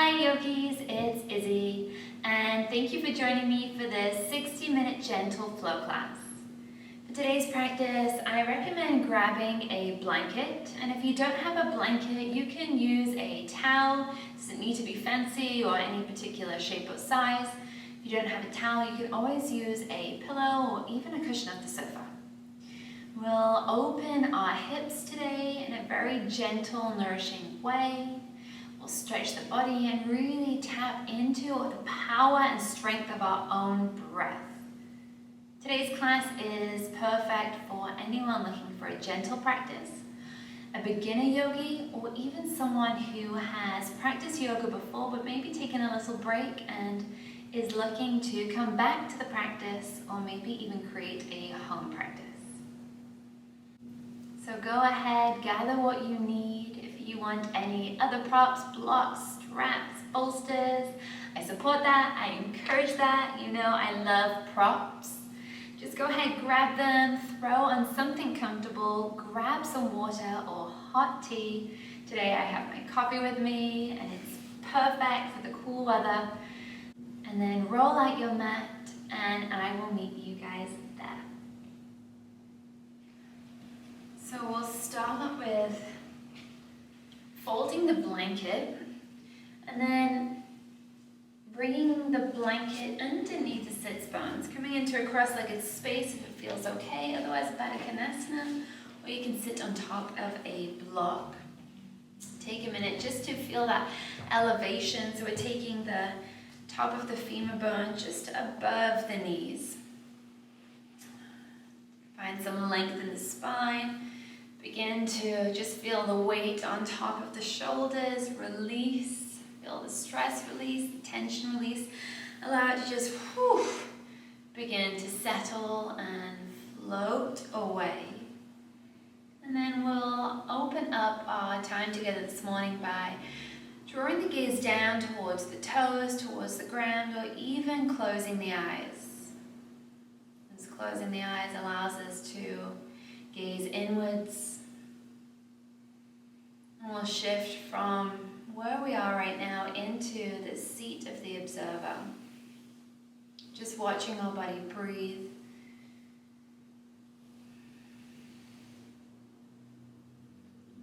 Hi yogis, it's Izzy, and thank you for joining me for this 60-minute gentle flow class. For today's practice, I recommend grabbing a blanket, and if you don't have a blanket, you can use a towel. It doesn't need to be fancy or any particular shape or size. If you don't have a towel, you can always use a pillow or even a cushion off the sofa. We'll open our hips today in a very gentle, nourishing way. We'll stretch the body and really tap into the power and strength of our own breath. Today's class is perfect for anyone looking for a gentle practice, a beginner yogi, or even someone who has practiced yoga before but maybe taken a little break and is looking to come back to the practice or maybe even create a home practice. So go ahead, gather what you need. If you want any other props, blocks, straps, bolsters, I support that, I encourage that. You know I love props. Just go ahead, grab them, throw on something comfortable, grab some water or hot tea. Today I have my coffee with me and it's perfect for the cool weather. And then roll out your mat and I will meet you guys there. So we'll start with folding the blanket and then bringing the blanket underneath the sits bones, coming into a cross-legged space if it feels okay, otherwise Baddha Konasana, or you can sit on top of a block. Take a minute just to feel that elevation. So we're taking the top of the femur bone just above the knees. Find some length in the spine. Begin to just feel the weight on top of the shoulders, release, feel the stress release, the tension release. Allow it to just begin to settle and float away. And then we'll open up our time together this morning by drawing the gaze down towards the toes, towards the ground, or even closing the eyes. As closing the eyes allows us to gaze inwards. And we'll shift from where we are right now into the seat of the observer. Just watching our body breathe.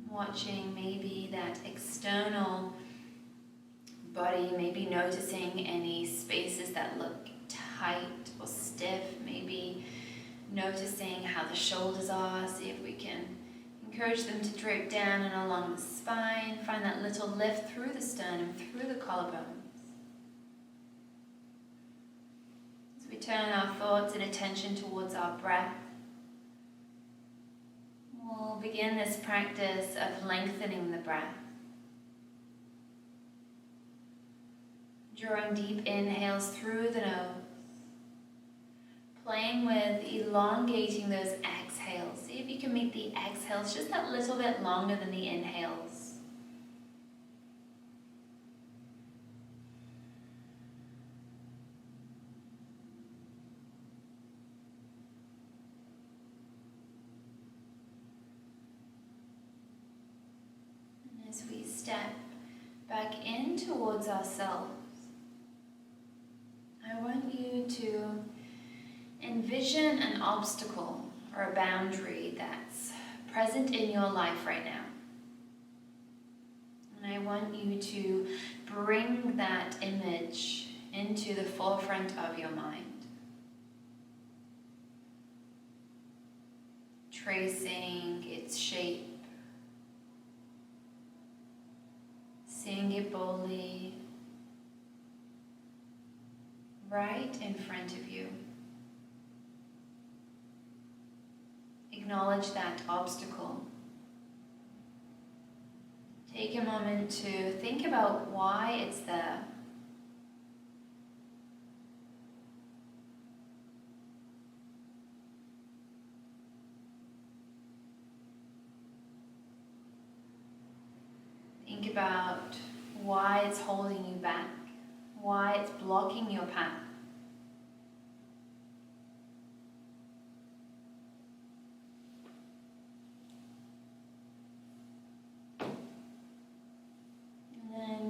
Watching maybe that external body, maybe noticing any spaces that look tight or stiff, maybe noticing how the shoulders are, see if we can encourage them to drape down and along the spine, find that little lift through the sternum, through the collarbones. As we turn our thoughts and attention towards our breath, we'll begin this practice of lengthening the breath. Drawing deep inhales through the nose. Playing with elongating those exhales. See if you can make the exhales just that little bit longer than the inhales. And as we step back in towards ourselves, I want you to envision an obstacle or a boundary that's present in your life right now. And I want you to bring that image into the forefront of your mind. Tracing its shape. Seeing it boldly right in front of you. Acknowledge that obstacle. Take a moment to think about why it's there. Think about why it's holding you back, why it's blocking your path.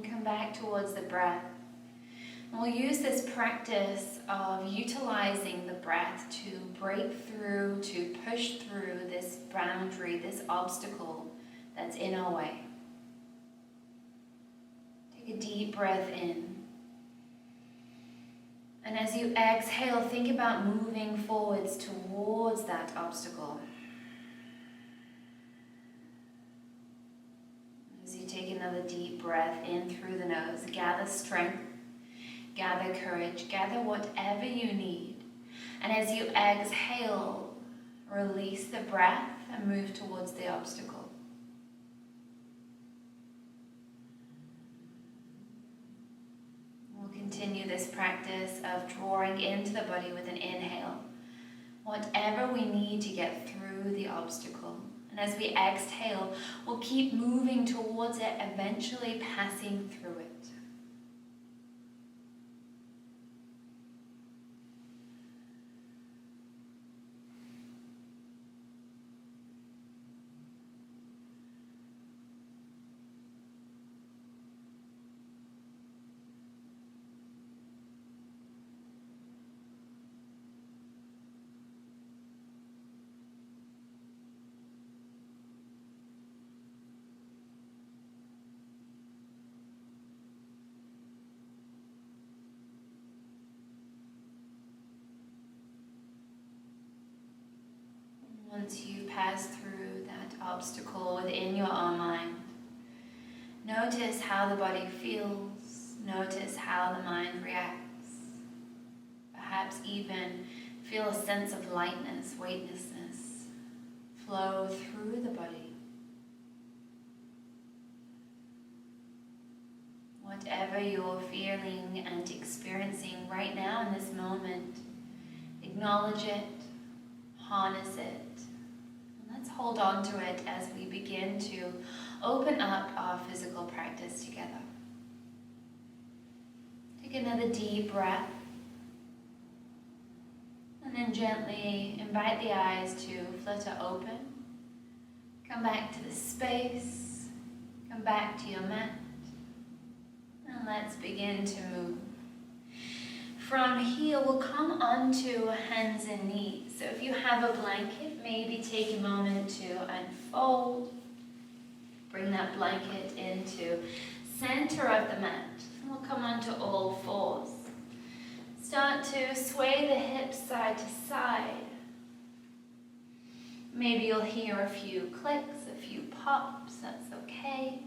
Come back back towards the breath. And we'll use this practice of utilizing the breath to break through, to push through this boundary, this obstacle that's in our way. Take a deep breath in. And as you exhale, think about moving forwards towards that obstacle. As you take another deep breath in through the nose, gather strength, gather courage, gather whatever you need. And as you exhale, release the breath and move towards the obstacle. Continue this practice of drawing into the body with an inhale, whatever we need to get through the obstacle. And as we exhale, we'll keep moving towards it, eventually passing through it. Once you pass through that obstacle within your own mind, notice how the body feels, notice how the mind reacts. Perhaps even feel a sense of lightness, weightlessness flow through the body. Whatever you're feeling and experiencing right now in this moment, acknowledge it, harness it. Let's hold on to it as we begin to open up our physical practice together. Take another deep breath. And then gently invite the eyes to flutter open. Come back to the space. Come back to your mat. And let's begin to move. From here, we'll come onto hands and knees. So if you have a blanket, maybe take a moment to unfold. Bring that blanket into center of the mat. And we'll come onto all fours. Start to sway the hips side to side. Maybe you'll hear a few clicks, a few pops, that's okay.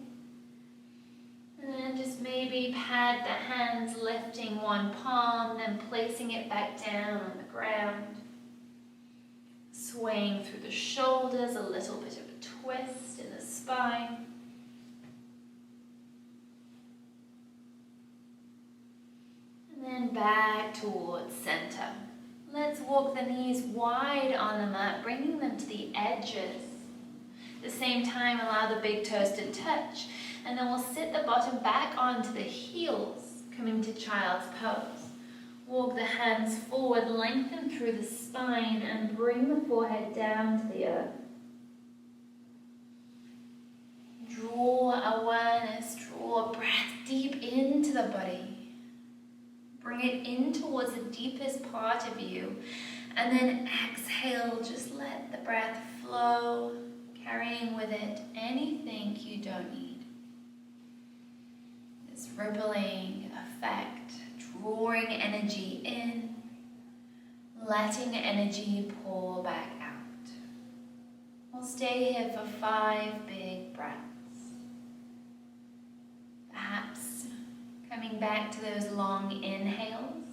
And then just maybe pad the hands, lifting one palm, then placing it back down on the ground. Swaying through the shoulders, a little bit of a twist in the spine. And then back towards center. Let's walk the knees wide on the mat, bringing them to the edges. At the same time, allow the big toes to touch. And then we'll sit the bottom back onto the heels, coming to child's pose. Walk the hands forward, lengthen through the spine, and bring the forehead down to the earth. Draw awareness, draw a breath deep into the body. Bring it in towards the deepest part of you. And then exhale, just let the breath flow, carrying with it anything you don't need. This rippling effect, drawing energy in, letting energy pour back out. We'll stay here for 5 big breaths. Perhaps coming back to those long inhales,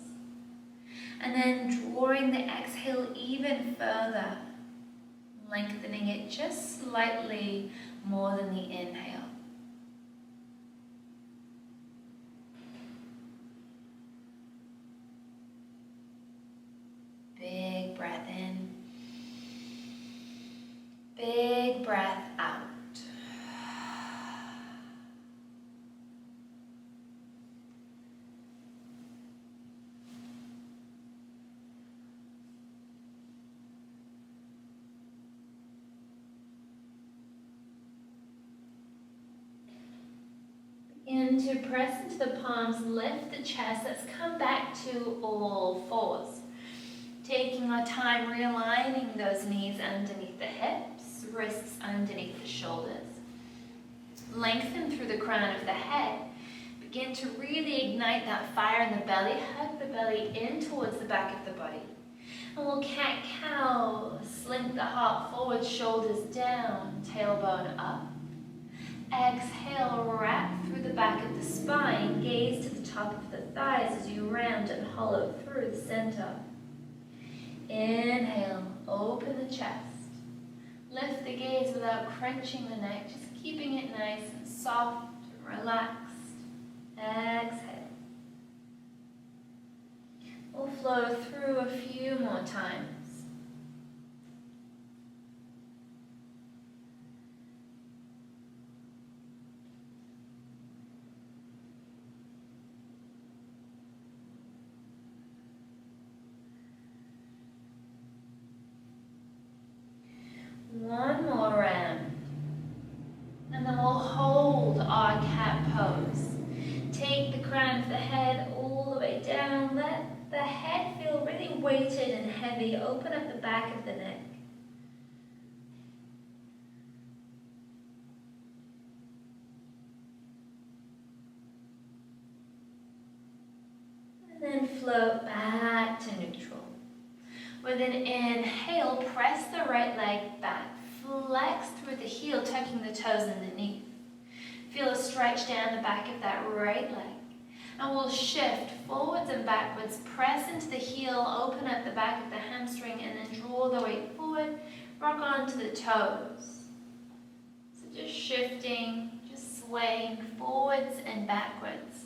and then drawing the exhale even further, lengthening it just slightly more than the inhale. Big breath in, big breath out. And to press into the palms, lift the chest. Let's come back to all fours. Taking our time realigning those knees underneath the hips, wrists underneath the shoulders. Lengthen through the crown of the head. Begin to really ignite that fire in the belly. Hug the belly in towards the back of the body. And we'll cat-cow, slink the heart forward, shoulders down, tailbone up. Exhale, wrap through the back of the spine, gaze to the top of the thighs as you round and hollow through the center. Inhale, open the chest. Lift the gaze without crunching the neck, just keeping it nice and soft and relaxed. Exhale. We'll flow through a few more times. One more round. And then we'll hold our cat pose. Take the crown of the head all the way down. Let the head feel really weighted and heavy. Open up the back of the neck. And then float back to neutral. With an inhale, press the right leg back. Flex through the heel, tucking the toes underneath. Feel a stretch down the back of that right leg. And we'll shift forwards and backwards. Press into the heel, open up the back of the hamstring, and then draw the weight forward. Rock onto the toes. So just shifting, just swaying forwards and backwards.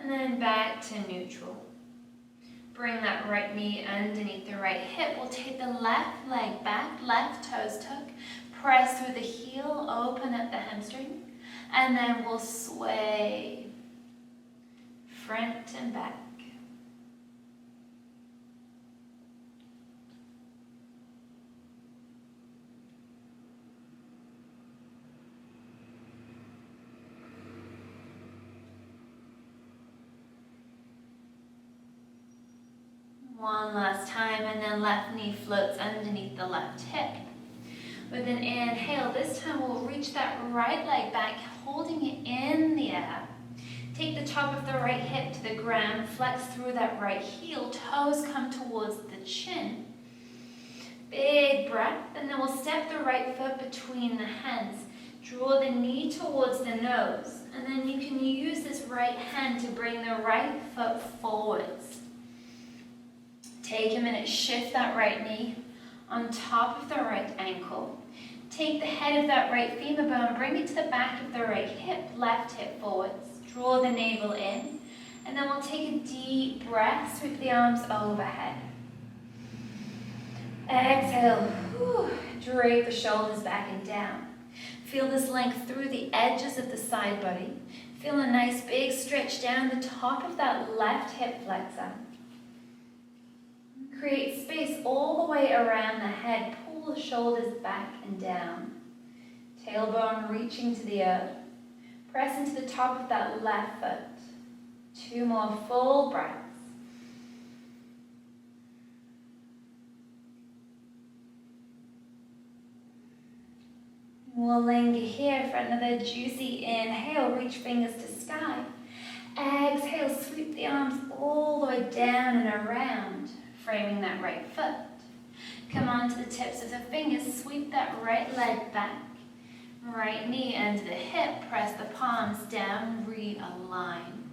And then back to neutral. Bring that right knee underneath the right hip. We'll take the left leg back, left toes tuck. Press through the heel, open up the hamstring. And then we'll sway front and back. One last time, and then left knee floats underneath the left hip. With an inhale, this time we'll reach that right leg back, holding it in the air. Take the top of the right hip to the ground, flex through that right heel, toes come towards the chin. Big breath, and then we'll step the right foot between the hands. Draw the knee towards the nose, and then you can use this right hand to bring the right foot forwards. Take a minute, shift that right knee on top of the right ankle. Take the head of that right femur bone, bring it to the back of the right hip, left hip forwards. Draw the navel in, and then we'll take a deep breath, sweep the arms overhead. Exhale, drape the shoulders back and down. Feel this length through the edges of the side body. Feel a nice big stretch down the top of that left hip flexor. Create space all the way around the head. Pull the shoulders back and down. Tailbone reaching to the earth. Press into the top of that left foot. 2 more full breaths. We'll linger here for another juicy inhale. Reach fingers to sky. Exhale, sweep the arms all the way down and around, framing that right foot. Come on to the tips of the fingers, sweep that right leg back. Right knee under the hip, press the palms down, realign.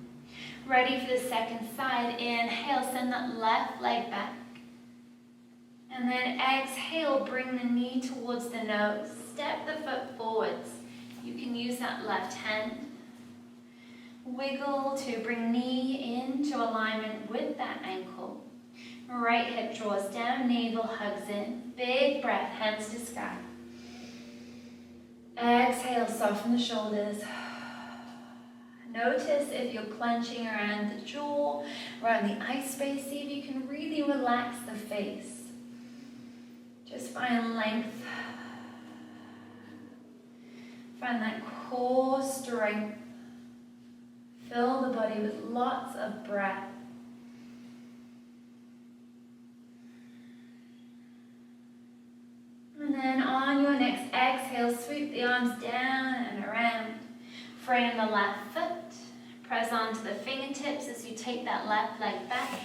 Ready for the second side, inhale, send that left leg back. And then exhale, bring the knee towards the nose, step the foot forwards. You can use that left hand. Wiggle to bring knee into alignment with that ankle. Right hip draws down, navel hugs in. Big breath, hands to sky. Exhale, soften the shoulders. Notice if you're clenching around the jaw, around the eye space. See if you can really relax the face. Just find length. Find that core strength. Fill the body with lots of breath. And then on your next exhale, sweep the arms down and around. Frame the left foot. Press onto the fingertips as you take that left leg back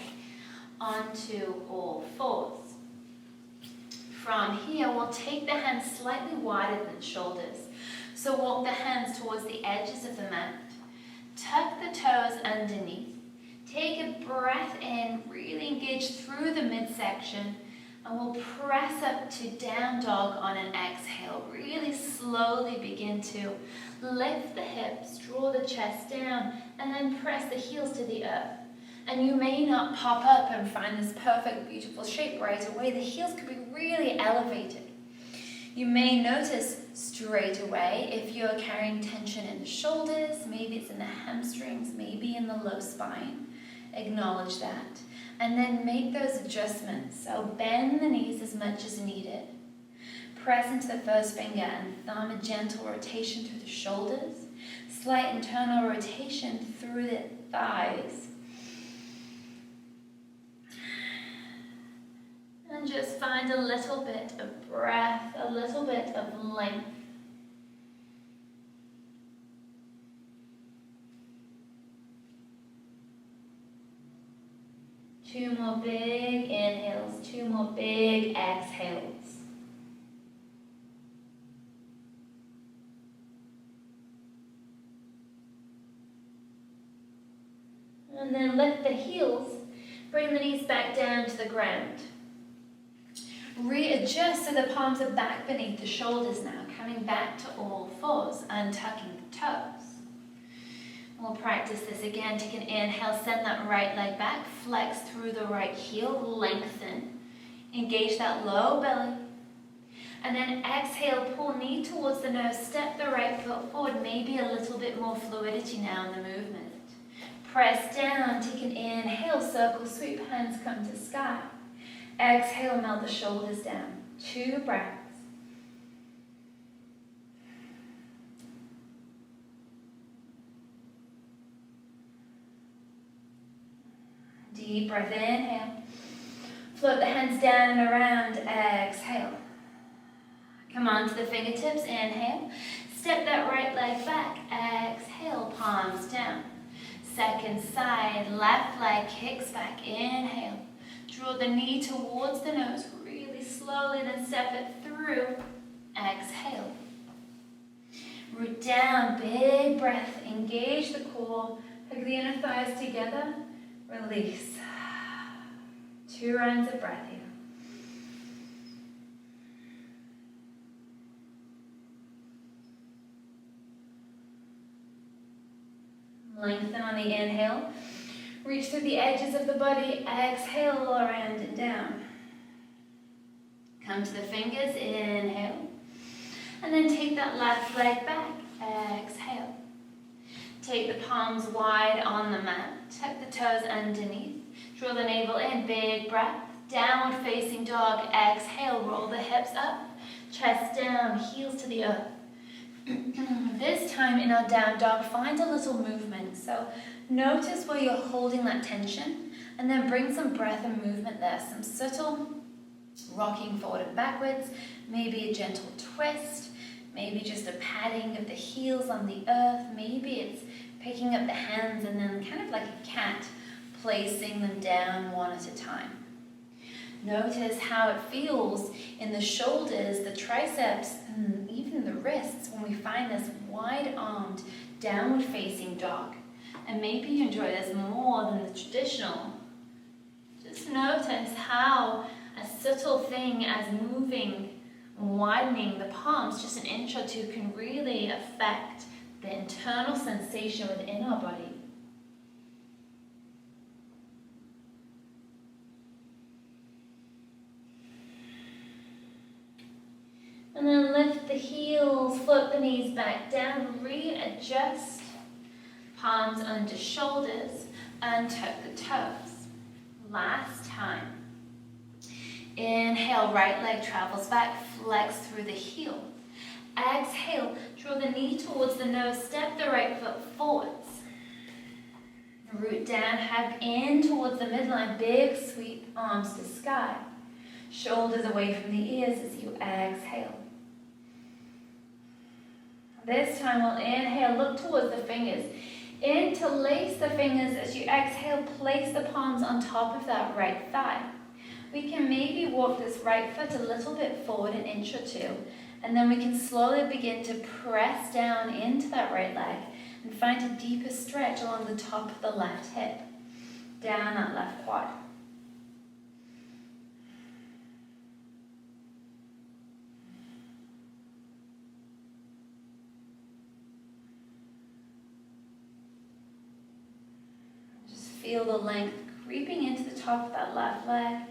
onto all fours. From here, we'll take the hands slightly wider than the shoulders. So walk the hands towards the edges of the mat. Tuck the toes underneath. Take a breath in, really engage through the midsection, and we'll press up to down dog on an exhale. Really slowly begin to lift the hips, draw the chest down, and then press the heels to the earth. And you may not pop up and find this perfect, beautiful shape right away. The heels could be really elevated. You may notice straight away if you're carrying tension in the shoulders, maybe it's in the hamstrings, maybe in the low spine. Acknowledge that. And then make those adjustments. So bend the knees as much as needed. Press into the first finger and thumb, a gentle rotation through the shoulders. Slight internal rotation through the thighs. And just find a little bit of breath, a little bit of length. Two more big inhales, two more big exhales. And then lift the heels, bring the knees back down to the ground. Readjust so the palms are back beneath the shoulders now, coming back to all fours, untucking the toes. We'll practice this again. Take an inhale, send that right leg back, flex through the right heel, lengthen. Engage that low belly. And then exhale, pull knee towards the nose, step the right foot forward, maybe a little bit more fluidity now in the movement. Press down, take an inhale, circle, sweep, hands come to sky. Exhale, melt the shoulders down. 2 breaths. Deep breath, inhale. Float the hands down and around, exhale. Come on to the fingertips, inhale. Step that right leg back, exhale, palms down. Second side, left leg kicks back, inhale. Draw the knee towards the nose, really slowly, then step it through, exhale. Root down, big breath, engage the core, hug the inner thighs together, release. 2 rounds of breath here. Lengthen on the inhale. Reach through the edges of the body. Exhale, around and down. Come to the fingers. Inhale. And then take that left leg back. Exhale. Take the palms wide on the mat. Tuck the toes underneath. Draw the navel in. Big breath. Downward facing dog. Exhale. Roll the hips up. Chest down. Heels to the earth. This time in our down dog, find a little movement. So notice where you're holding that tension and then bring some breath and movement there. Some subtle rocking forward and backwards, maybe a gentle twist, maybe just a patting of the heels on the earth, maybe it's picking up the hands and then kind of like a cat, placing them down one at a time. Notice how it feels in the shoulders, the triceps, and even the wrists when we find this wide-armed, downward-facing dog. And maybe you enjoy this more than the traditional. Just notice how a subtle thing as moving and widening the palms just an inch or two can really affect the internal sensation within our body. And then lift the the heels, float the knees back down, readjust. Palms under shoulders, untuck the toes. Last time. Inhale, right leg travels back, flex through the heel. Exhale, draw the knee towards the nose, step the right foot forwards. Root down, hug in towards the midline, big sweep, arms to sky. Shoulders away from the ears as you exhale. This time we'll inhale, look towards the fingers. Interlace the fingers as you exhale, place the palms on top of that right thigh. We can maybe walk this right foot a little bit forward, an inch or two, and then we can slowly begin to press down into that right leg and find a deeper stretch along the top of the left hip, down that left quad. Just feel the length creeping into the top of that left leg.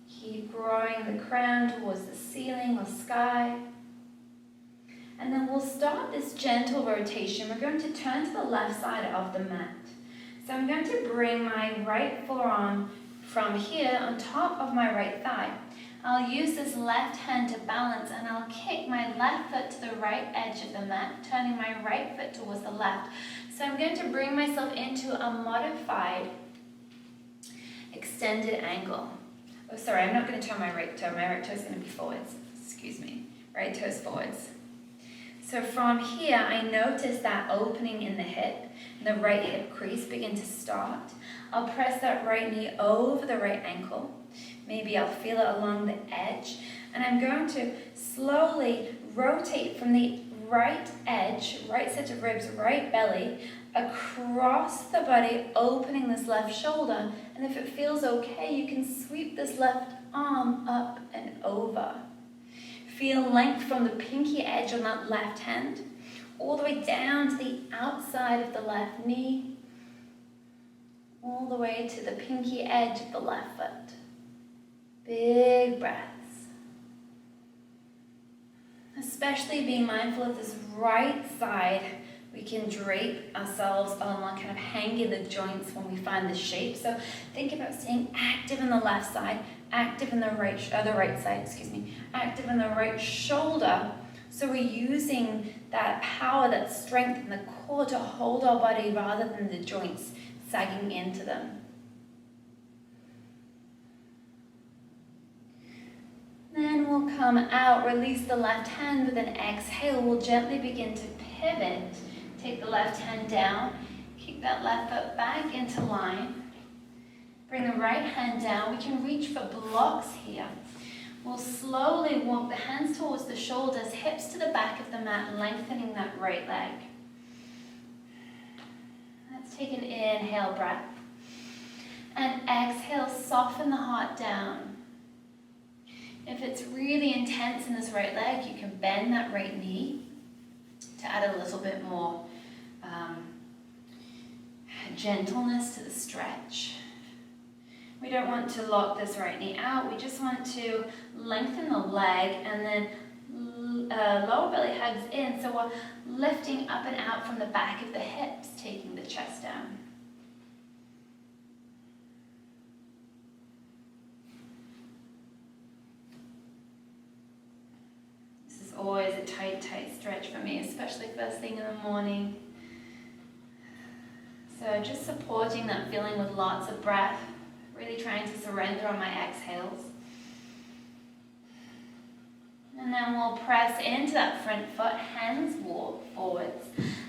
Keep growing the crown towards the ceiling or sky. And then we'll start this gentle rotation. We're going to turn to the left side of the mat. So I'm going to bring my right forearm from here on top of my right thigh. I'll use this left hand to balance, and I'll kick my left foot to the right edge of the mat, turning my right foot towards the left. So I'm going to bring myself into a modified extended angle. Oh, sorry, I'm not going to turn my right toe. My right toe is going to be forwards. Excuse me. Right toe's forwards. So from here, I notice that opening in the hip, the right hip crease begin to start. I'll press that right knee over the right ankle. Maybe I'll feel it along the edge. And I'm going to slowly rotate from the right edge, right set of ribs, right belly, across the body, opening this left shoulder. And if it feels okay, you can sweep this left arm up and over. Feel length from the pinky edge on that left hand, all the way down to the outside of the left knee, all the way to the pinky edge of the left foot. Big breaths. Especially being mindful of this right side. We can drape ourselves on, like kind of hang in the joints when we find the shape. So think about staying active in the left side, active in the right side, active in the right shoulder. So we're using that power, that strength in the core to hold our body rather than the joints sagging into them. Then we'll come out, release the left hand with an exhale. We'll gently begin to pivot. Take the left hand down, kick that left foot back into line. Bring the right hand down. We can reach for blocks here. We'll slowly walk the hands towards the shoulders, hips to the back of the mat, lengthening that right leg. Let's take an inhale breath. And exhale, soften the heart down. If it's really intense in this right leg, you can bend that right knee to add a little bit more gentleness to the stretch. We don't want to lock this right knee out. We just want to lengthen the leg, and then lower belly hugs in. So we're lifting up and out from the back of the hips, taking the chest down. This is always a tight stretch for me, especially first thing in the morning. So just supporting that feeling with lots of breath, really trying to surrender on my exhales. And then we'll press into that front foot, hands walk forwards.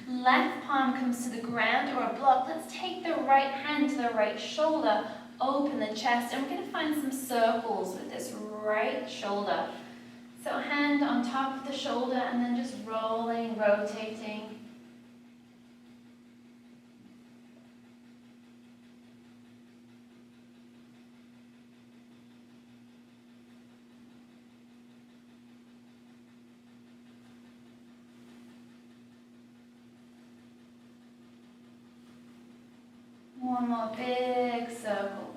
Left palm comes to the ground or a block. Let's take the right hand to the right shoulder, open the chest, and we're going to find some circles with this right shoulder. So hand on top of the shoulder, and then just rolling, rotating. One more big circle.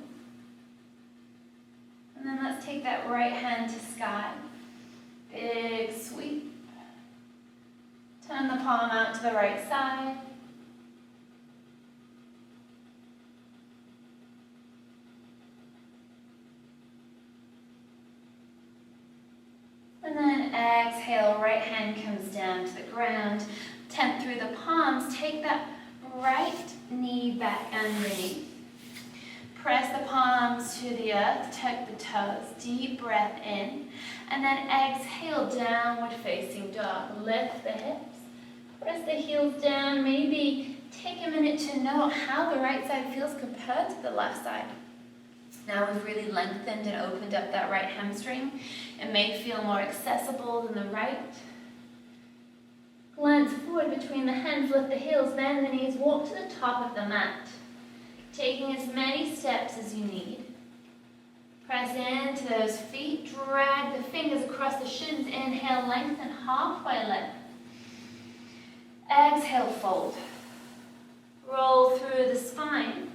And then let's take that right hand to sky. big sweep. Turn the palm out to the right side. And then exhale, right hand comes down to the ground. Tent through the palms, take that right knee back underneath. Press the palms to the earth, tuck the toes, deep breath in. And then exhale, downward facing dog. Lift the hips, press the heels down. Maybe take a minute to note how the right side feels compared to the left side. Now we've really lengthened and opened up that right hamstring. It may feel more accessible than the right. Glance forward between the hands, lift the heels, bend the knees, walk to the top of the mat. Taking as many steps as you need. Press into those feet, drag the fingers across the shins, inhale, lengthen, halfway lift. Exhale, fold. Roll through the spine.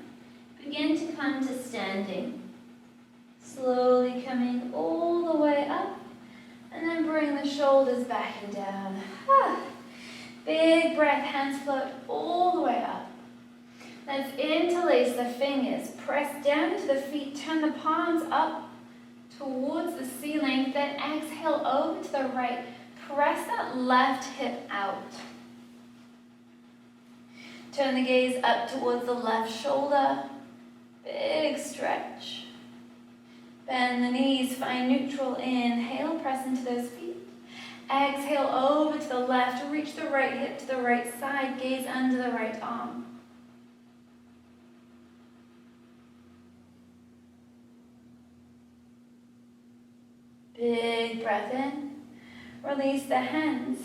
Begin to come to standing. Slowly coming all the way up, and then bring the shoulders back and down. Big breath, hands float all the way up. Let's interlace the fingers, press down to the feet, turn the palms up towards the ceiling, then exhale over to the right. Press that left hip out. Turn the gaze up towards the left shoulder. Big stretch. Bend the knees, find neutral. Inhale, press into those feet. Exhale over to the left, reach the right hip to the right side, gaze under the right arm. Big breath in. Release the hands.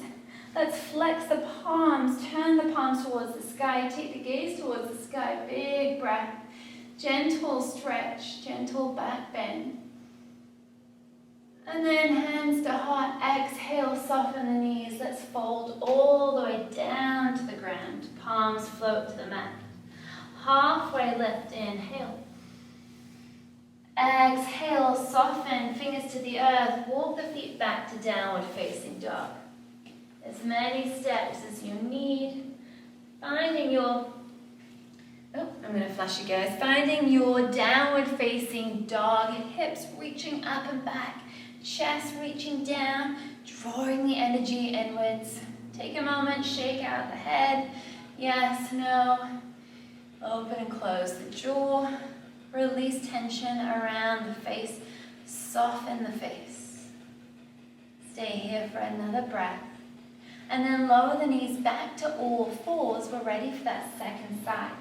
Let's flex the palms, turn the palms towards the sky, take the gaze towards the sky. Big breath. Gentle stretch, gentle back bend. And then hands to heart, exhale, soften the knees. Let's fold all the way down to the ground. Palms float to the mat. Halfway lift, inhale. Exhale, soften, fingers to the earth. Walk the feet back to downward facing dog. As many steps as you need. Finding your I'm going to flash you guys. Finding your downward facing dog, hips reaching up and back, chest reaching down, drawing the energy inwards. Take a moment, shake out the head. Yes, no. Open and close the jaw. Release tension around the face. Soften the face. Stay here for another breath. And then lower the knees back to all fours. We're ready for that second side.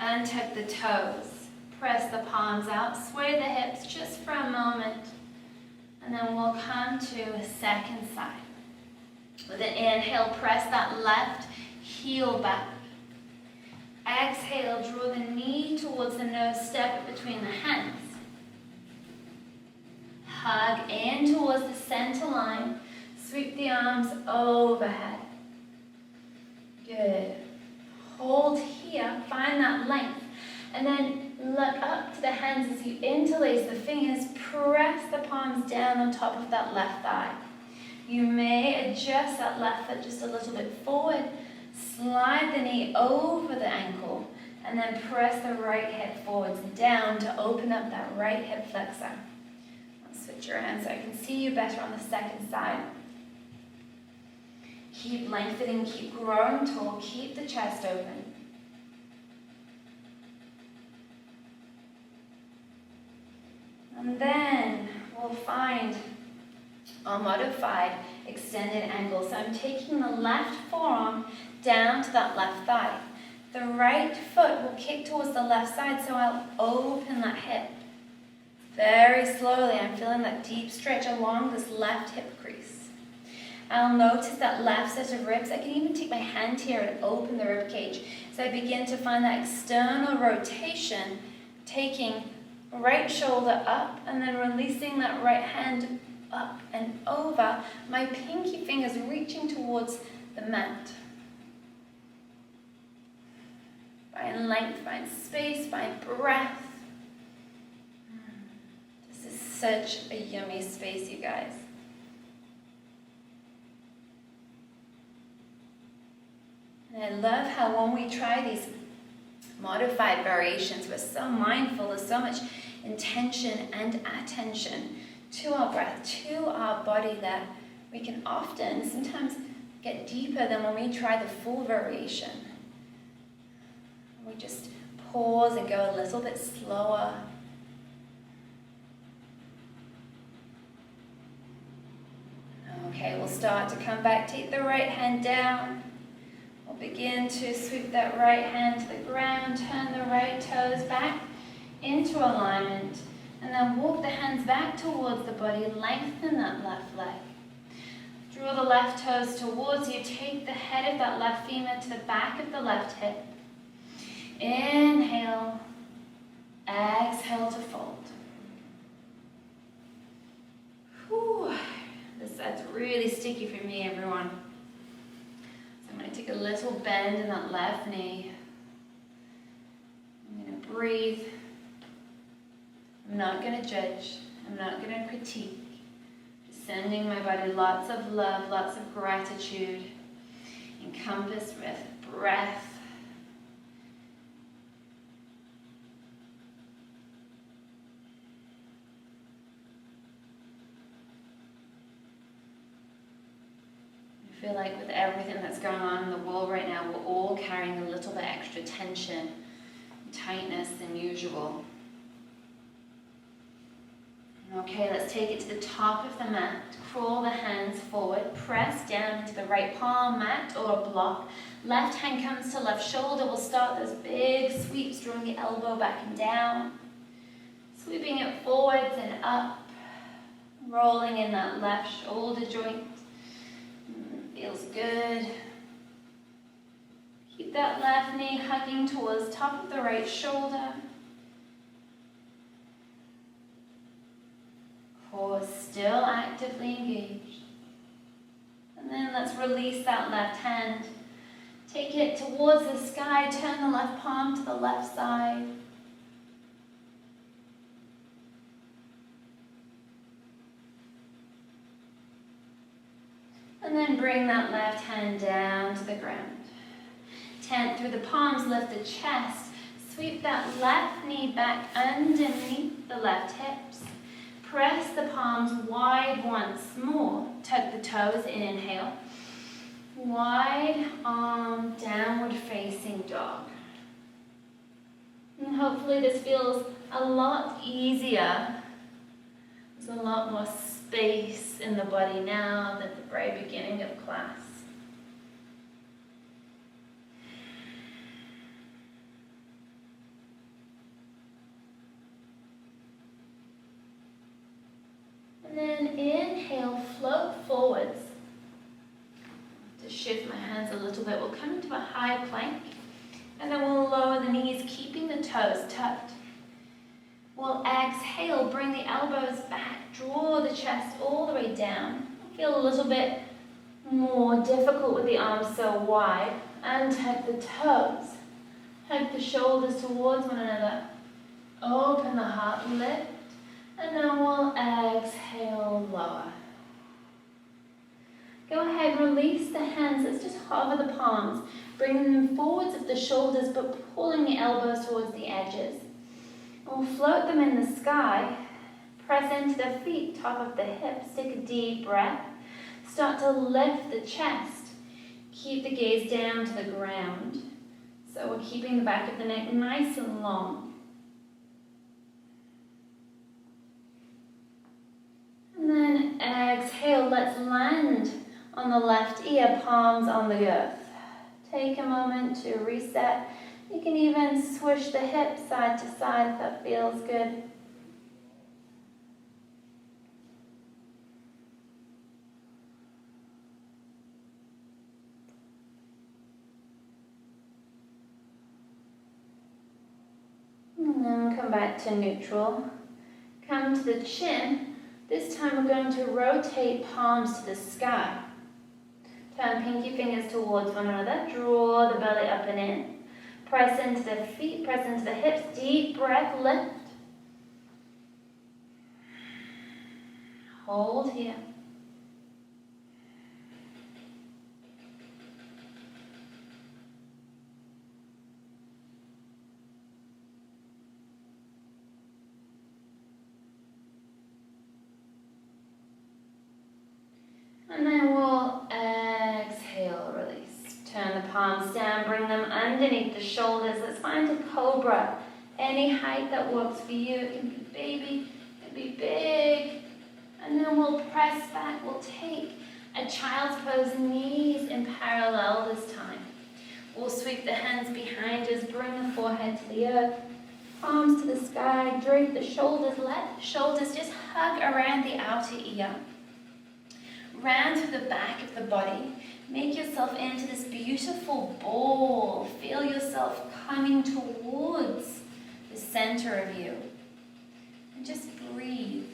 Untuck the toes, press the palms out, sway the hips just for a moment, and then we'll come to a second side. With an inhale, press that left heel back. Exhale, draw the knee towards the nose, step it between the hands. Hug in towards the center line, sweep the arms overhead. Good. Hold here, find that length, and then look up to the hands as you interlace the fingers. Press the palms down on top of that left thigh. You may adjust that left foot just a little bit forward. Slide the knee over the ankle, and then press the right hip forwards and down to open up that right hip flexor. I'll switch your hands so I can see you better on the second side. Keep lengthening, keep growing tall, keep the chest open. And then we'll find our modified extended angle. So I'm taking the left forearm down to that left thigh. The right foot will kick towards the left side, so I'll open that hip. Very slowly, I'm feeling that deep stretch along this left hip crease. I'll notice that left set of ribs. I can even take my hand here and open the rib cage. So I begin to find that external rotation, taking right shoulder up and then releasing that right hand up and over. My pinky fingers reaching towards the mat. Find length, find space, find breath. This is such a yummy space, you guys. And I love how when we try these modified variations, we're so mindful, there's so much intention and attention to our breath, to our body, that we can often, sometimes, get deeper than when we try the full variation. We just pause and go a little bit slower. Okay, we'll start to come back, take the right hand down. We'll begin to sweep that right hand to the ground, turn the right toes back into alignment, and then walk the hands back towards the body, lengthen that left leg. Draw the left toes towards you, take the head of that left femur to the back of the left hip. Inhale, exhale to fold. Whew. That's really sticky for me, everyone. So I'm going to take a little bend in that left knee. I'm going to breathe. I'm not going to judge. I'm not going to critique. Just sending my body lots of love, lots of gratitude, encompassed with breath. I feel like with everything that's going on in the world right now, we're all carrying a little bit extra tension and tightness than usual. Okay, let's take it to the top of the mat. Crawl the hands forward. Press down into the right palm, mat or block. Left hand comes to left shoulder. We'll start those big sweeps, drawing the elbow back and down. Sweeping it forwards and up. Rolling in that left shoulder joint. Feels good. Keep that left knee hugging towards top of the right shoulder. Core still actively engaged. And then let's release that left hand. Take it towards the sky. Turn the left palm to the left side. And then bring that left hand down to the ground. Tent through the palms, lift the chest. Sweep that left knee back underneath the left hips. Press the palms wide once more. Tuck the toes, inhale. Wide arm, downward facing dog. And hopefully this feels a lot easier. There's a lot more space in the body now than at the very beginning of class. And then inhale, float forwards. To shift my hands a little bit, we'll come into a high plank, and then we'll lower the knees, keeping the toes tucked. We'll exhale, bring the elbows back, draw the chest all the way down. Feel a little bit more difficult with the arms so wide. And tuck the toes. Hug the shoulders towards one another. Open the heart, lift. And then we'll exhale, lower. Go ahead, release the hands. Let's just hover the palms. Bring them forwards of the shoulders, but pulling the elbows towards the edges. We'll float them in the sky. Press into the feet, top of the hips. Take a deep breath. Start to lift the chest. Keep the gaze down to the ground. So we're keeping the back of the neck nice and long. And then exhale, let's land on the left ear, palms on the earth. Take a moment to reset. You can even swish the hips side to side if that feels good. And then come back to neutral. Come to the chin. This time we're going to rotate palms to the sky. Turn pinky fingers towards one another. Draw the belly up and in. Press into the feet, press into the hips. Deep breath, lift. Hold here. And then we'll exhale, release. Turn the palms down, bring them underneath the shoulders. Let's find a cobra. Any height that works for you. It can be baby, it can be big. And then we'll press back. We'll take a child's pose, knees in parallel this time. We'll sweep the hands behind us, bring the forehead to the earth, palms to the sky, drape the shoulders, let the shoulders just hug around the outer ear. Round through the back of the body. Make yourself into this beautiful ball. Feel yourself coming towards the center of you. And just breathe.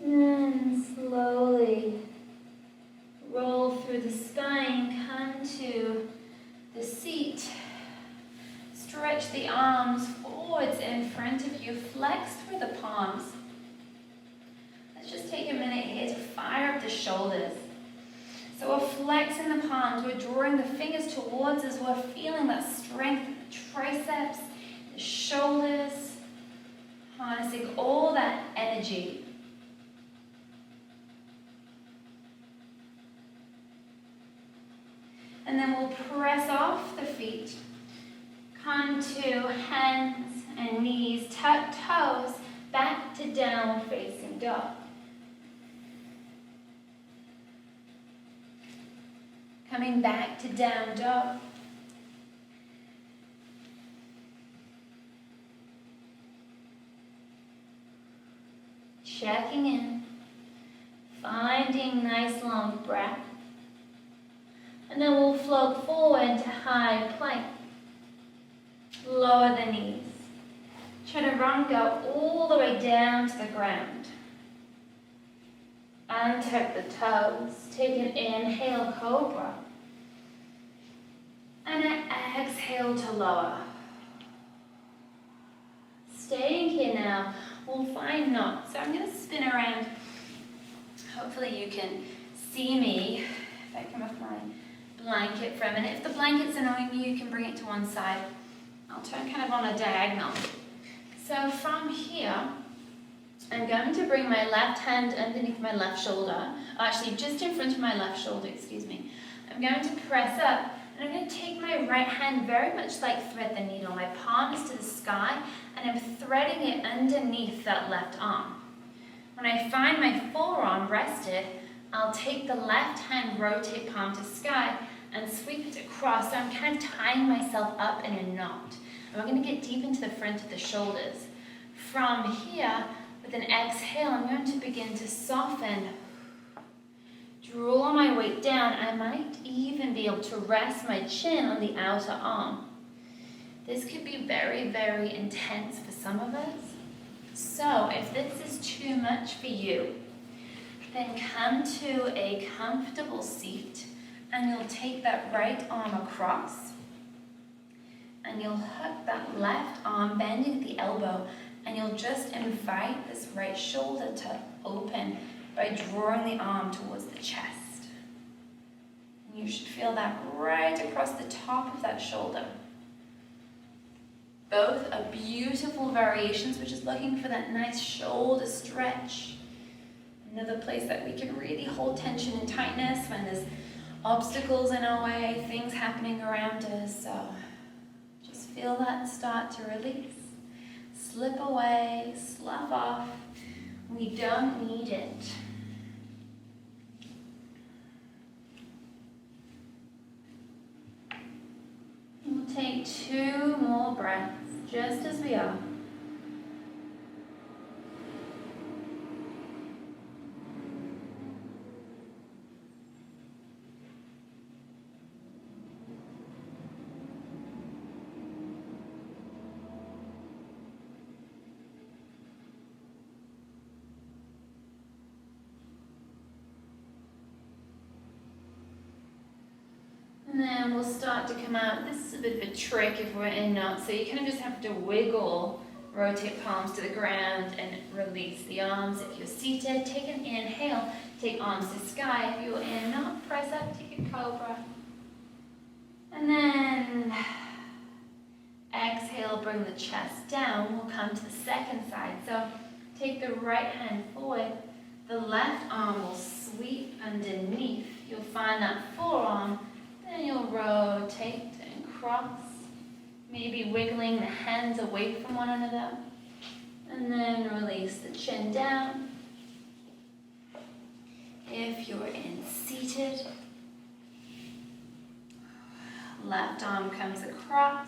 And slowly roll through the spine, come to the seat. Stretch the arms forwards in front of you, flex through the palms. Let's just take a minute here to fire up the shoulders. So we're flexing the palms, we're drawing the fingers towards us, we're feeling that strength in the triceps, the shoulders, harnessing all that energy. And then we'll press off the feet. Come to hands and knees, tuck toes, back to downward facing dog. Coming back to down dog. Checking in, finding nice long breath. And then we'll float forward to high plank. Lower the knees. Chaturanga all the way down to the ground. Untuck the toes. Take an inhale, cobra. And an exhale to lower. Staying here now, we'll find knots. So I'm going to spin around. Hopefully you can see me if I come off my blanket for a minute. If the blanket's annoying you, you can bring it to one side. I'll turn kind of on a diagonal. So from here, I'm going to bring my left hand underneath my left shoulder, actually just in front of my left shoulder, excuse me. I'm going to press up, and I'm going to take my right hand very much like thread the needle. My palm is to the sky, and I'm threading it underneath that left arm. When I find my forearm rested, I'll take the left hand, rotate palm to sky, and sweep it across. So I'm kind of tying myself up in a knot. And we're going to get deep into the front of the shoulders. From here, with an exhale, I'm going to begin to soften. Draw my weight down. I might even be able to rest my chin on the outer arm. This could be very, very intense for some of us. So if this is too much for you, then come to a comfortable seat and you'll take that right arm across and you'll hook that left arm, bending at the elbow, and you'll just invite this right shoulder to open by drawing the arm towards the chest. And you should feel that right across the top of that shoulder. Both are beautiful variations. We're just looking for that nice shoulder stretch. Another place that we can really hold tension and tightness when there's obstacles in our way, things happening around us. So just feel that start to release. Slip away, slough off. We don't need it. We'll take 2 more breaths, just as we are. And then we'll start to come out. This is a bit of a trick if we're in knots, so you kind of just have to wiggle, rotate palms to the ground and release the arms. If you're seated, take an inhale, take arms to sky. If you're in knot, press up, take a cobra. And then exhale, bring the chest down. We'll come to the second side. So take the right hand forward. The left arm will sweep underneath. You'll find that forearm. Then you'll rotate and cross. Maybe wiggling the hands away from one another. And then release the chin down. If you're in seated, left arm comes across,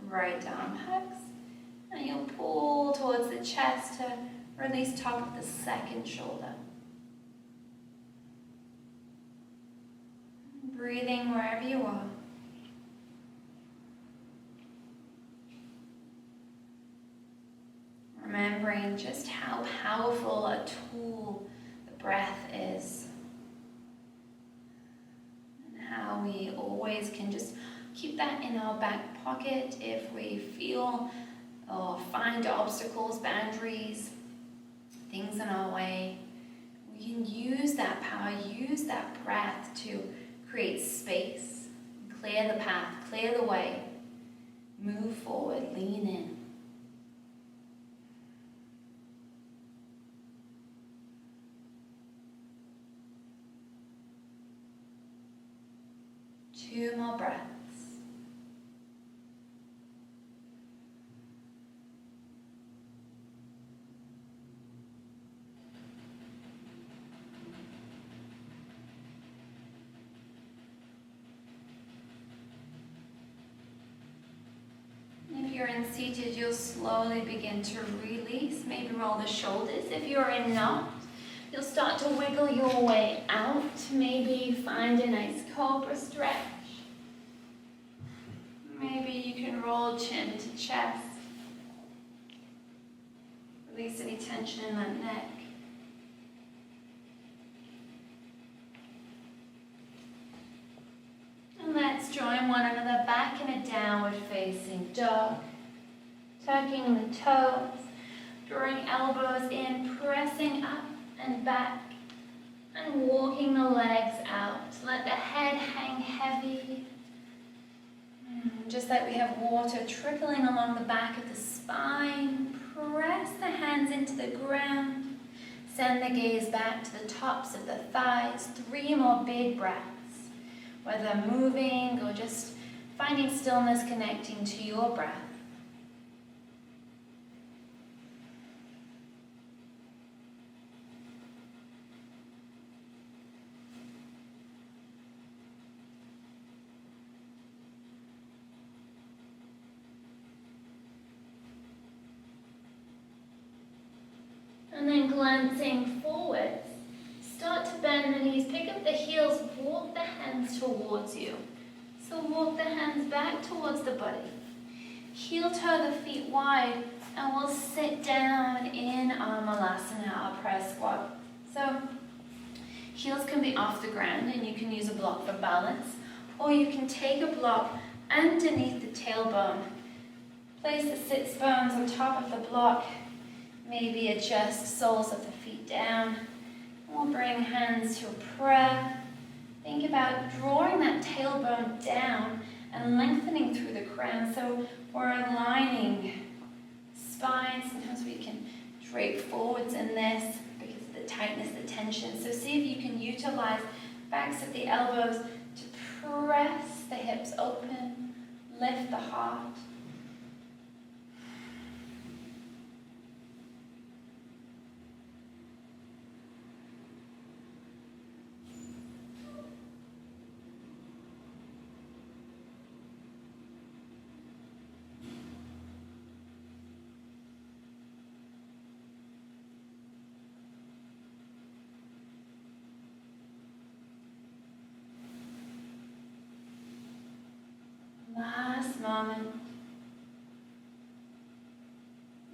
right arm hugs, and you'll pull towards the chest to release top of the second shoulder. Breathing wherever you are. Remembering just how powerful a tool the breath is. And how we always can just keep that in our back pocket if we feel or find obstacles, boundaries, things in our way. We can use that power, use that breath to create space, clear the path, clear the way, move forward, lean in. Two more breaths. If you're in seated, you'll slowly begin to release. Maybe roll the shoulders. If you're in knot, you'll start to wiggle your way out. Maybe find a nice cobra stretch. Maybe you can roll chin to chest. Release any tension in that neck. And let's join one another back in a downward facing dog. Tucking the toes, drawing elbows in, pressing up and back, and walking the legs out. Let the head hang heavy. Just like we have water trickling along the back of the spine, press the hands into the ground. Send the gaze back to the tops of the thighs. 3 more big breaths, whether moving or just finding stillness, connecting to your breath. And then glancing forwards, start to bend the knees, pick up the heels, walk the hands towards you. So walk the hands back towards the body. Heel toe the feet wide, and we'll sit down in Amalasana, our press squat. So heels can be off the ground, and you can use a block for balance, or you can take a block underneath the tailbone. Place the sits bones on top of the block. Maybe adjust soles of the feet down. We'll bring hands to a prayer. Think about drawing that tailbone down and lengthening through the crown. So we're aligning spine. Sometimes we can drape forwards in this because of the tightness, the tension. So see if you can utilize backs of the elbows to press the hips open, lift the heart. Last moment.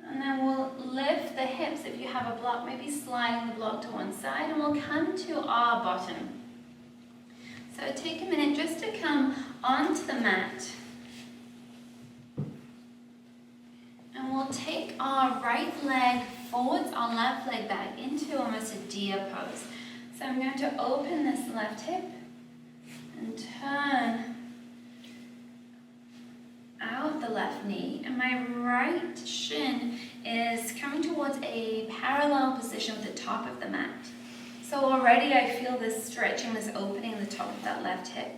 And then we'll lift the hips if you have a block, maybe sliding the block to one side, and we'll come to our bottom. So take a minute just to come onto the mat. And we'll take our right leg forwards, our left leg back into almost a deer pose. So I'm going to open this left hip and turn out the left knee, and my right shin is coming towards a parallel position with the top of the mat. So already I feel this stretching, this opening the top of that left hip.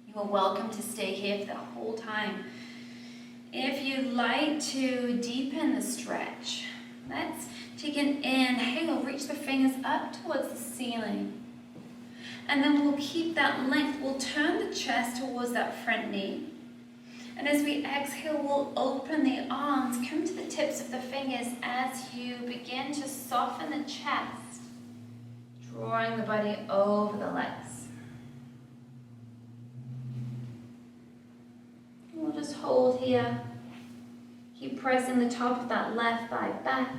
You are welcome to stay here for the whole time. If you'd like to deepen the stretch, let's take an inhale, reach the fingers up towards the ceiling. And then we'll keep that length. We'll turn the chest towards that front knee. And as we exhale, we'll open the arms, come to the tips of the fingers as you begin to soften the chest, drawing the body over the legs. We'll just hold here. Keep pressing the top of that left thigh back.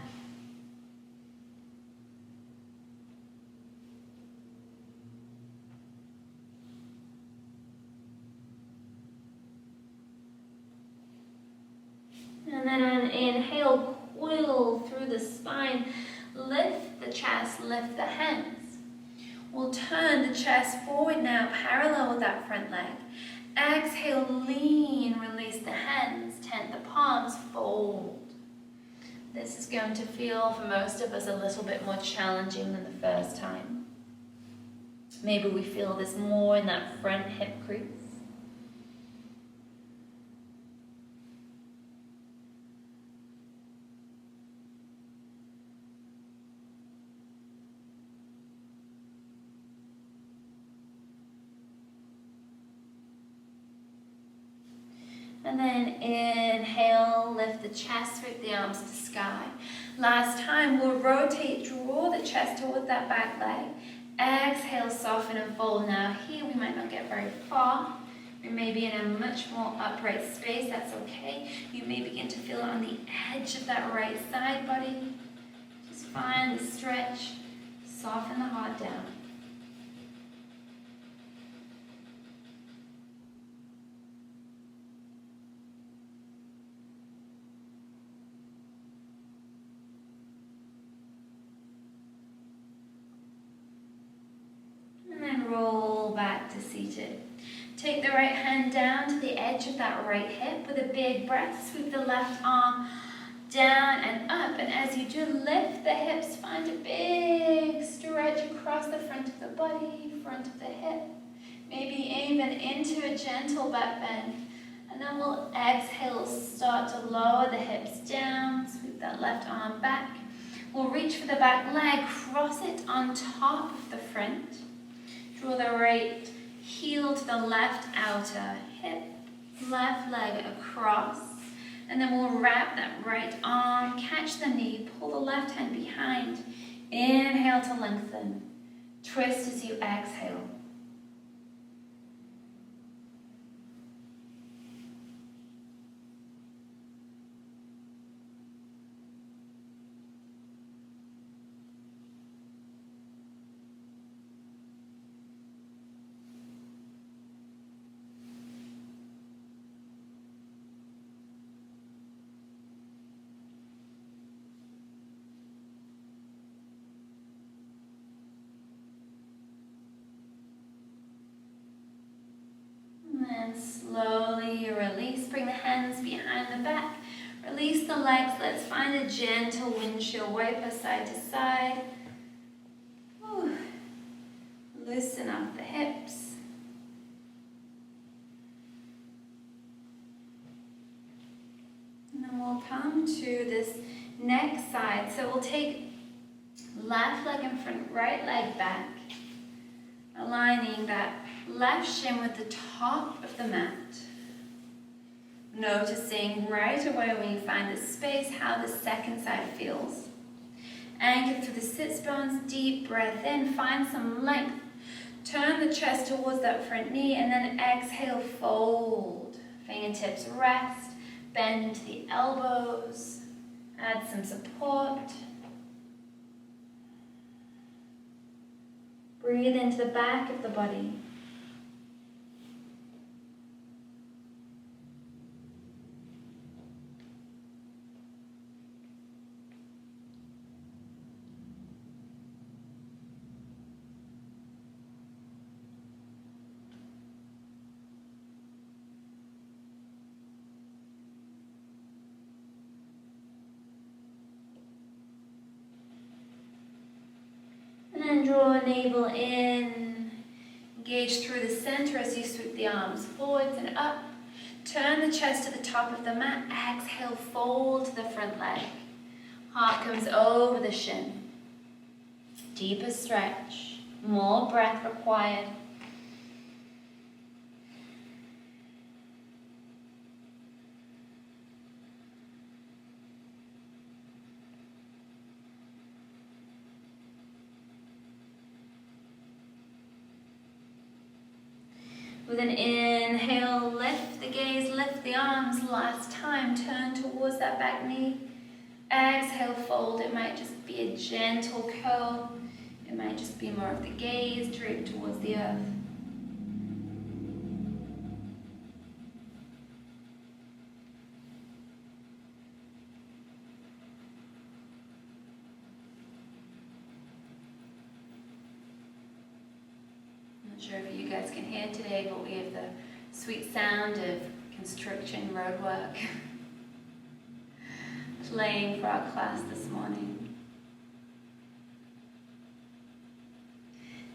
And then on an inhale, coil through the spine, lift the chest, lift the hands. We'll turn the chest forward now, parallel with that front leg. Exhale, lean, release the hands, tent the palms, fold. This is going to feel, for most of us, a little bit more challenging than the first time. Maybe we feel this more in that front hip crease. And then inhale, lift the chest, sweep the arms to sky. Last time, we'll rotate, draw the chest towards that back leg. Exhale, soften and fold. Now here, we might not get very far. We may be in a much more upright space, that's okay. You may begin to feel it on the edge of that right side body. Just find the stretch, soften the heart down. Roll back to seated. Take the right hand down to the edge of that right hip with a big breath. Sweep the left arm down and up. And as you do, lift the hips. Find a big stretch across the front of the body, front of the hip. Maybe even into a gentle back bend. And then we'll exhale, start to lower the hips down. Sweep that left arm back. We'll reach for the back leg. Cross it on top of the front. Draw the right heel to the left outer hip, left leg across, and then we'll wrap that right arm, catch the knee, pull the left hand behind, inhale to lengthen, twist as you exhale. And slowly release, bring the hands behind the back, release the legs, let's find a gentle windshield wiper side to side. Ooh. Loosen up the hips. And then we'll come to this next side. So we'll take left leg in front, right leg back, aligning that left shin with the top of the mat. Noticing right away when you find the space how the second side feels. Anchor through the sits bones, deep breath in, find some length. Turn the chest towards that front knee and then exhale, fold. Fingertips rest, bend into the elbows, add some support. Breathe into the back of the body. draw navel in. Engage through the center as you sweep the arms forwards and up. Turn the chest to the top of the mat. Exhale, fold to the front leg. Heart comes over the shin. Deeper stretch. More breath required. With an inhale, lift the gaze, lift the arms. Last time, turn towards that back knee. Exhale, fold. It might just be a gentle curl. It might just be more of the gaze draped towards the earth. Not sure if you guys can hear today, but we have the sweet sound of construction roadwork playing for our class this morning.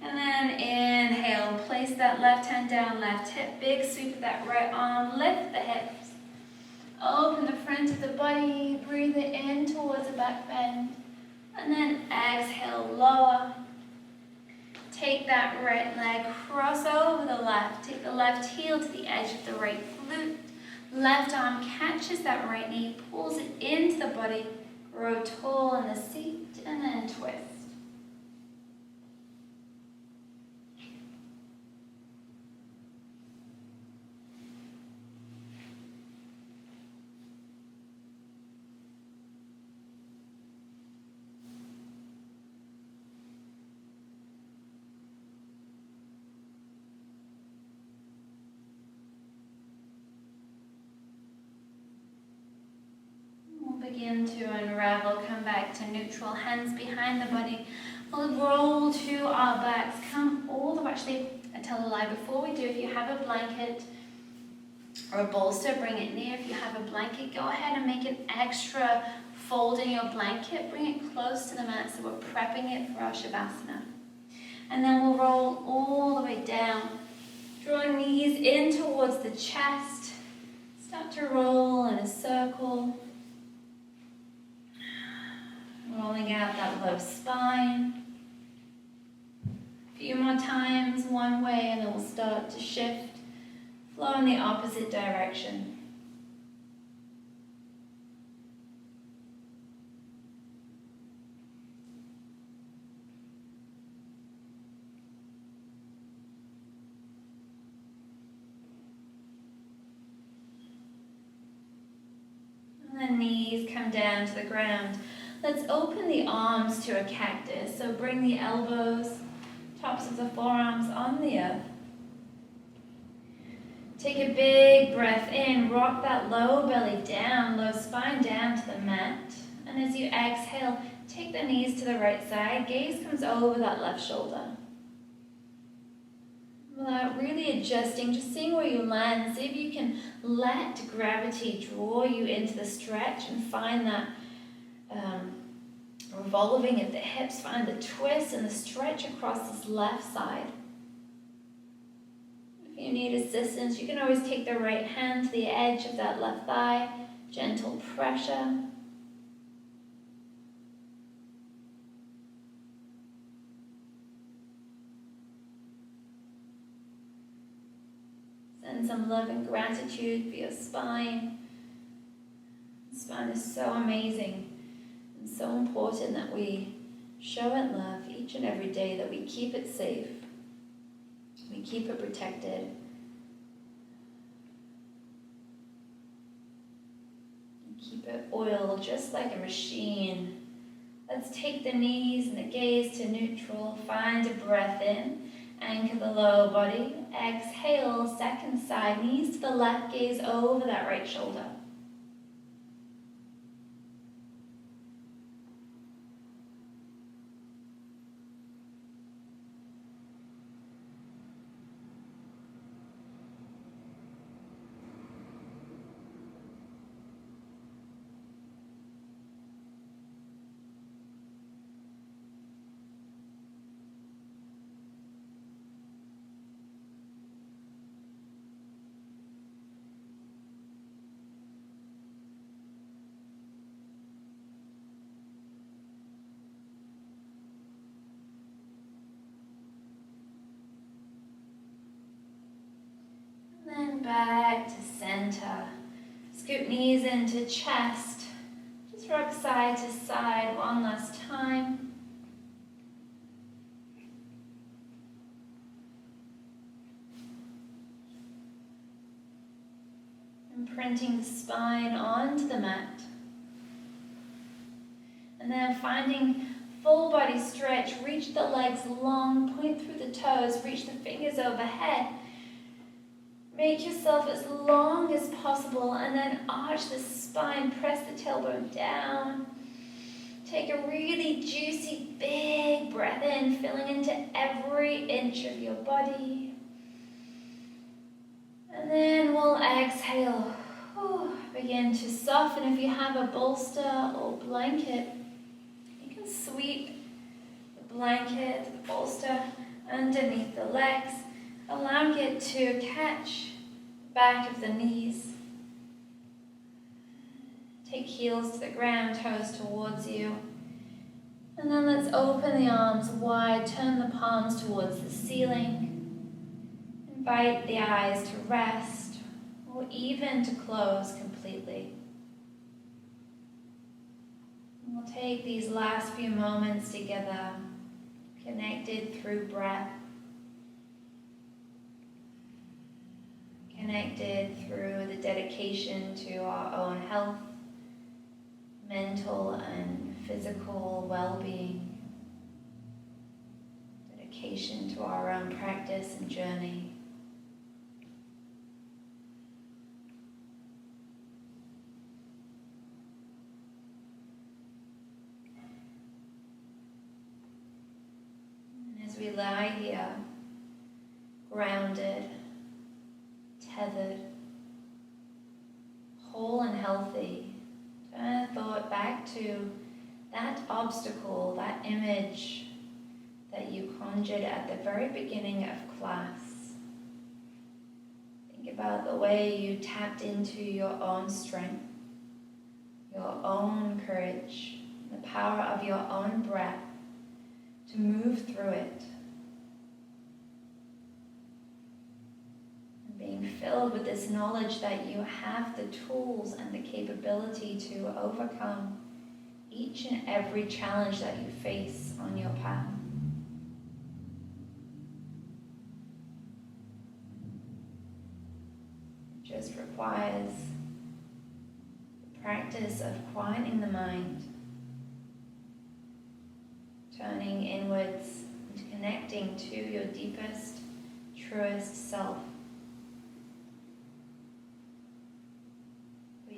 And then inhale, place that left hand down, left hip, big sweep of that right arm, lift the hips. Open the front of the body, breathe it in towards the back bend. And then exhale, lower. Take that right leg, cross over the left. Take the left heel to the edge of the right glute. Left arm catches that right knee, pulls it into the body. Grow tall in the seat, and then twist. Begin to unravel, come back to neutral, hands behind the body. We'll roll to our backs, come all the way. Actually, I tell a lie before we do, if you have a blanket or a bolster, bring it near. If you have a blanket, go ahead and make an extra fold in your blanket. Bring it close to the mat so we're prepping it for our Shavasana. And then we'll roll all the way down. Draw knees in towards the chest. Start to roll in a circle. Rolling out that low spine. A few more times one way and then we'll start to shift. Flow in the opposite direction. And the knees come down to the ground. Let's open the arms to a cactus. So bring the elbows, tops of the forearms on the earth. Take a big breath in, rock that low belly down, low spine down to the mat. And as you exhale, take the knees to the right side, gaze comes over that left shoulder. Without really adjusting, just seeing where you land, see if you can let gravity draw you into the stretch and find that revolving at the hips, find the twist and the stretch across this left side. If you need assistance, you can always take the right hand to the edge of that left thigh, gentle pressure. Send some love and gratitude for your spine. The spine is so amazing. It's so important that we show it love each and every day, that we keep it safe, we keep it protected. And keep it oiled just like a machine. Let's take the knees and the gaze to neutral. Find a breath in. Anchor the lower body. Exhale, second side. Knees to the left, gaze over that right shoulder. back to center. Scoop knees into chest. Just rock side to side one last time. Imprinting the spine onto the mat. And then finding full body stretch. Reach the legs long, point through the toes, reach the fingers overhead. Make yourself as long as possible and then arch the spine, press the tailbone down. Take a really juicy, big breath in, filling into every inch of your body. And then we'll exhale. Begin to soften. If you have a bolster or blanket, you can sweep the blanket, the bolster underneath the legs, allowing it to catch the back of the knees. Take heels to the ground, toes towards you. And then let's open the arms wide, turn the palms towards the ceiling. Invite the eyes to rest or even to close completely. And we'll take these last few moments together, connected through breath, connected through the dedication to our own health, mental and physical well-being, dedication to our own practice and journey. And as we lie here, grounded, tethered, whole and healthy, turn a thought back to that obstacle, that image that you conjured at the very beginning of class. Think about the way you tapped into your own strength, your own courage, the power of your own breath to move through it. Being filled with this knowledge that you have the tools and the capability to overcome each and every challenge that you face on your path. It just requires the practice of quieting the mind, turning inwards and connecting to your deepest, truest self.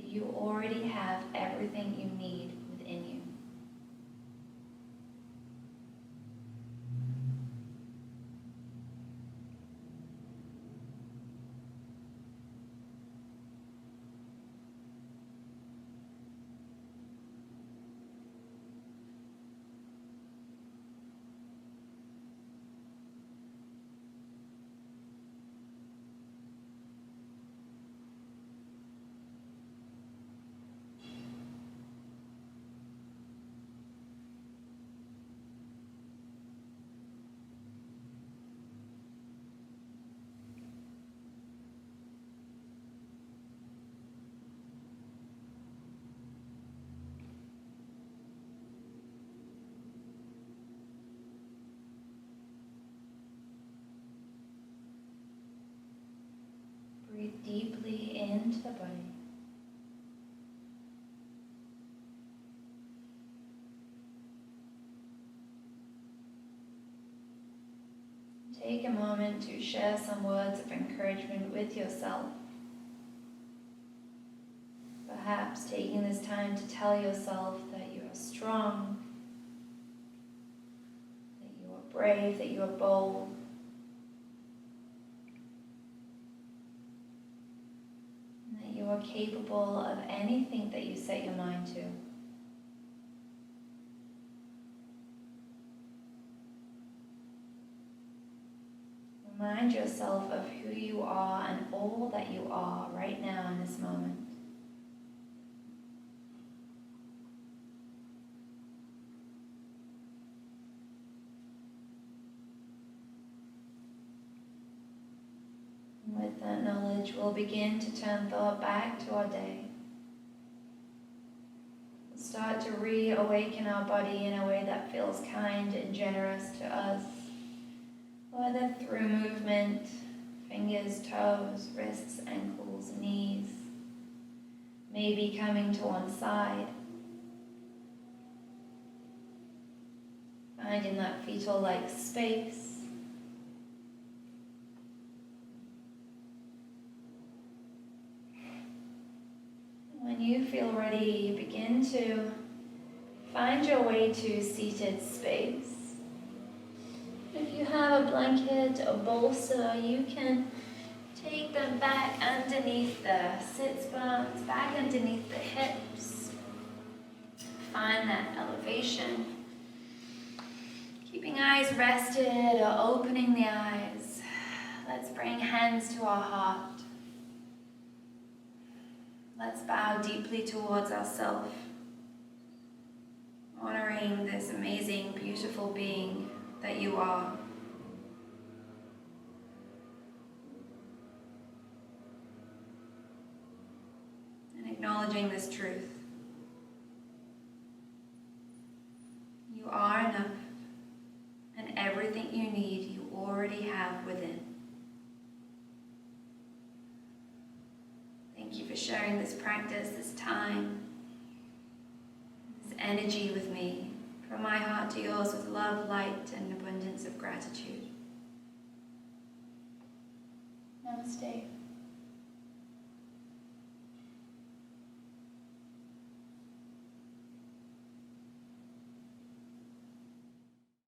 You already have everything you need within you. Breathe deeply into the body. Take a moment to share some words of encouragement with yourself. Perhaps taking this time to tell yourself that you are strong, that you are brave, that you are bold. You are capable of anything that you set your mind to. Remind yourself of who you are and all that you are right now in this moment. And with that knowledge, knowledge, we'll begin to turn thought back to our day. We'll start to reawaken our body in a way that feels kind and generous to us, whether through movement, fingers, toes, wrists, ankles, knees, maybe coming to one side, finding that fetal-like space. When you feel ready, begin to find your way to seated space. If you have a blanket or bolster, you can take them back underneath the sit bones, back underneath the hips. Find that elevation. Keeping eyes rested or opening the eyes. Let's bring hands to our heart. Let's bow deeply towards ourselves, honoring this amazing, beautiful being that you are. And acknowledging this truth. You are enough, and everything you need you already have within. Thank you for sharing this practice, this time, this energy with me, from my heart to yours with love, light, and abundance of gratitude. Namaste.